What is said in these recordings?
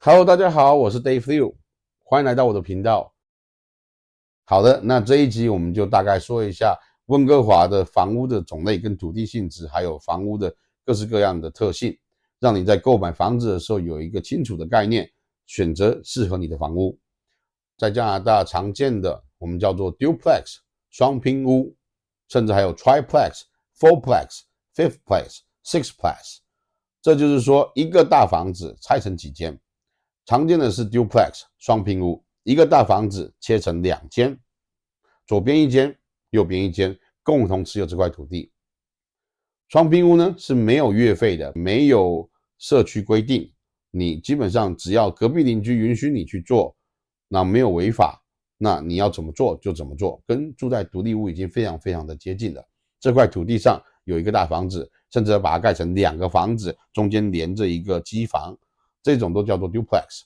Hello，大家好，我是 Dave Liu，欢迎来到我的频道。好的，那这一集我们就大概说一下温哥华的房屋的种类跟土地性质，还有房屋的各式各样的特性，让你在购买房子的时候有一个清楚的概念，选择适合你的房屋。在加拿大常见的我们叫做 duplex 双拼屋，甚至还有 triplex、fourplex、fifthplex、sixplex， 这就是说一个大房子拆成几间。常见的是 duplex 双拼屋，一个大房子切成两间，左边一间，右边一间，共同持有这块土地。双拼屋呢是没有月费的，没有社区规定，你基本上只要隔壁邻居允许你去做，那没有违法，那你要怎么做就怎么做，跟住在独立屋已经非常的接近了。这块土地上有一个大房子，甚至要把它盖成两个房子，中间连着一个机房，这种都叫做 duplex。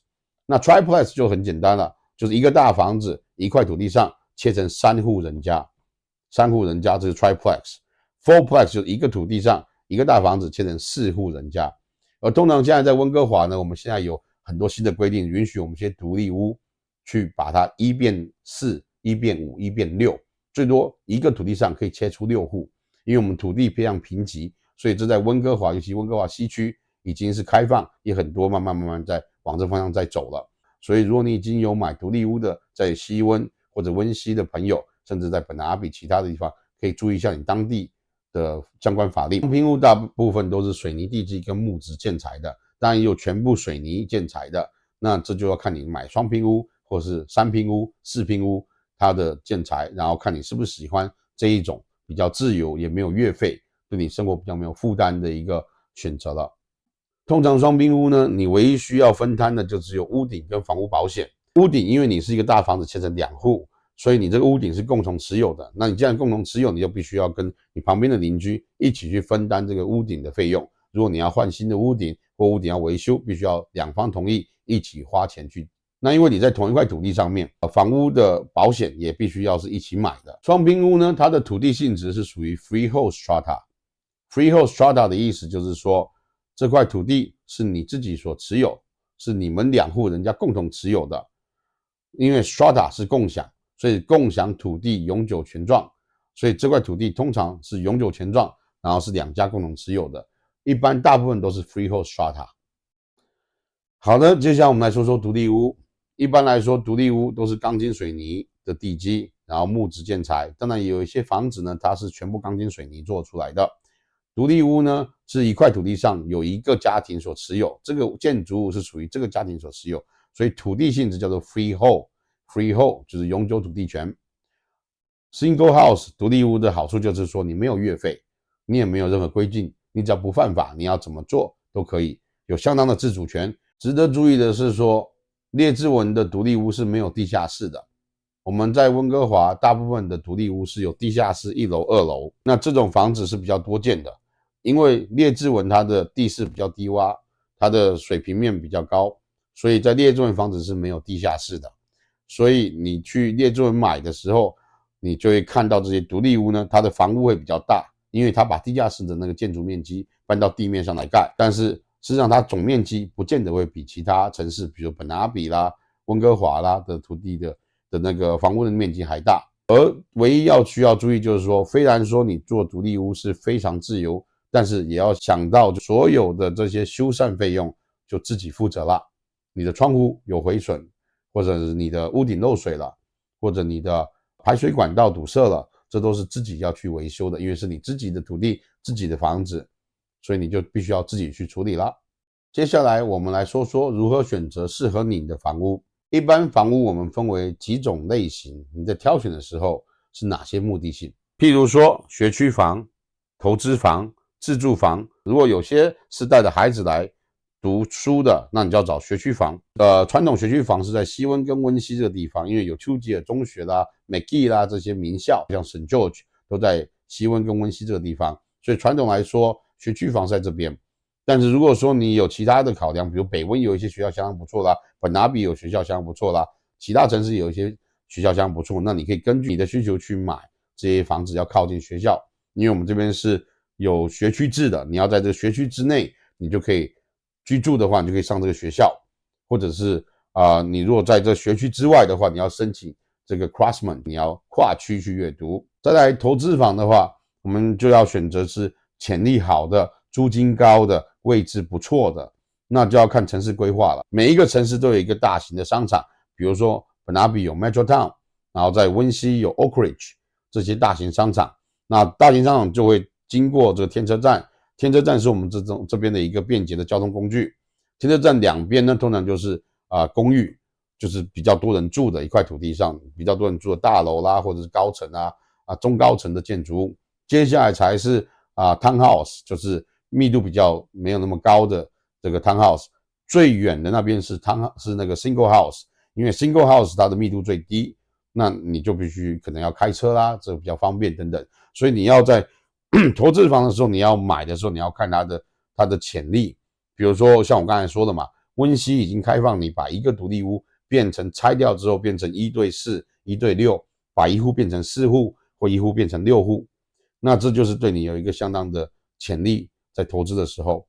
那 triplex 就很简单了，就是一个大房子，一块土地上切成三户人家，这是 triplex。fourplex 就是一个土地上一个大房子切成四户人家。而通常现在在温哥华呢，我们现在有很多新的规定，允许我们这些独立屋去把它1变4、1变5、1变6，最多一个土地上可以切出6户。因为我们土地非常贫瘠，所以这在温哥华，尤其温哥华西区已经是开放，也很多慢慢在往这方向在走了。所以如果你已经有买独立屋的，在西温或者温西的朋友，甚至在本拿比其他的地方，可以注意一下你当地的相关法令。双拼屋大部分都是水泥地基跟木质建材的，当然也有全部水泥建材的，那这就要看你买双拼屋或是三拼屋、四拼屋它的建材，然后看你是不是喜欢这一种比较自由也没有月费，对你生活比较没有负担的一个选择了。通常双拼屋呢，你唯一需要分摊的就只有屋顶跟房屋保险。屋顶因为你是一个大房子切成两户，所以你这个屋顶是共同持有的。那你既然共同持有，你就必须要跟你旁边的邻居一起去分担这个屋顶的费用。如果你要换新的屋顶或屋顶要维修，必须要两方同意一起花钱去。那因为你在同一块土地上面，房屋的保险也必须要是一起买的。双拼屋呢，它的土地性质是属于 freehold strata。freehold strata 的意思就是说，这块土地是你自己所持有，是你们两户人家共同持有的。因为 strata 是共享，所以共享土地永久权状，所以这块土地通常是永久权状，然后是两家共同持有的。一般大部分都是 freehold strata。好的，接下来我们来说说独立屋。一般来说，独立屋都是钢筋水泥的地基，然后木质建材。当然也有一些房子呢，它是全部钢筋水泥做出来的。独立屋呢，是一块土地上有一个家庭所持有，这个建筑物是属于这个家庭所持有，所以土地性质叫做 freehold。freehold 就是永久土地权。single house 独立屋的好处就是说，你没有月费，你也没有任何规定，你只要不犯法，你要怎么做都可以，有相当的自主权。值得注意的是说，列治文的独立屋是没有地下室的。我们在温哥华大部分的独立屋是有地下室1楼、2楼，那这种房子是比较多见的。因为列治文它的地势比较低洼，它的水平面比较高，所以在列治文房子是没有地下室的。所以你去列治文买的时候，你就会看到这些独立屋呢，它的房屋会比较大，因为它把地下室的那个建筑面积搬到地面上来盖，但是事实上它总面积不见得会比其他城市，比如本拿比啦、温哥华啦的土地的那个房屋的面积还大。而唯一需要注意就是说，虽然说你做独立屋是非常自由，但是也要想到所有的这些修缮费用就自己负责了。你的窗户有毁损，或者是你的屋顶漏水了，或者你的排水管道堵塞了，这都是自己要去维修的，因为是你自己的土地、自己的房子，所以你就必须要自己去处理了。接下来我们来说说如何选择适合你的房屋。一般房屋我们分为几种类型，你在挑选的时候是哪些目的性？譬如说学区房、投资房、自住房。如果有些是带着孩子来读书的，那你就要找学区房。传统学区房是在西温跟温西这个地方，因为有丘吉尔中学啦、McGee 啦这些名校，像 St. George 都在西温跟温西这个地方，所以传统来说学区房是在这边。但是如果说你有其他的考量，比如北温有一些学校相当不错啦，本拿比有学校相当不错啦，其他城市有一些学校相当不错，那你可以根据你的需求去买这些房子，要靠近学校。因为我们这边是有学区制的，你要在这个学区之内，你就可以居住的话，你就可以上这个学校，或者是你如果在这学区之外的话，你要申请这个 Crossman， 你要跨区去阅读。再来投资房的话，我们就要选择是潜力好的、租金高的、位置不错的，那就要看城市规划了。每一个城市都有一个大型的商场，比如说本拿比有 Metro Town， 然后在温西有 Oak Ridge 这些大型商场。那大型商场就会经过这个天车站，天车站是我们这边的一个便捷的交通工具。天车站两边呢，通常就是公寓，就是比较多人住的一块土地上，比较多人住的大楼啦，或者是高层中高层的建筑物。接下来才是townhouse， 就是密度比较没有那么高的这个 townhouse。最远的那边是那个 single house， 因为 single house 它的密度最低，那你就必须可能要开车啦，这比较方便等等。所以你要在投资房的时候，你要买的时候，你要看它的潜力。比如说像我刚才说的嘛，温西已经开放你把一个独立屋变成拆掉之后变成1对4、1对6，把一户变成4户或一户变成6户，那这就是对你有一个相当的潜力在投资的时候。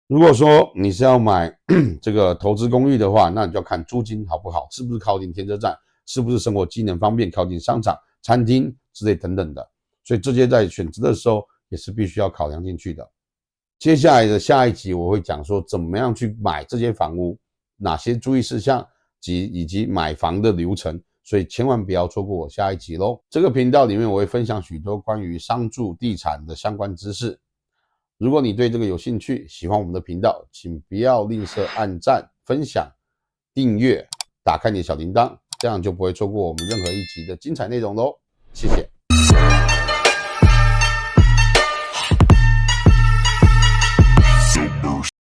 如果说你是要买这个投资公寓的话，那你就要看租金好不好，是不是靠近天车站，是不是生活机能方便，靠近商场、餐厅之类等等的。所以这些在选择的时候也是必须要考量进去的。接下来的下一集我会讲说怎么样去买这些房屋，哪些注意事项以及买房的流程，所以千万不要错过我下一集咯。这个频道里面我会分享许多关于商住地产的相关知识。如果你对这个有兴趣，喜欢我们的频道，请不要吝啬按赞、分享、订阅，打开你的小铃铛，这样就不会错过我们任何一集的精彩内容咯。谢谢。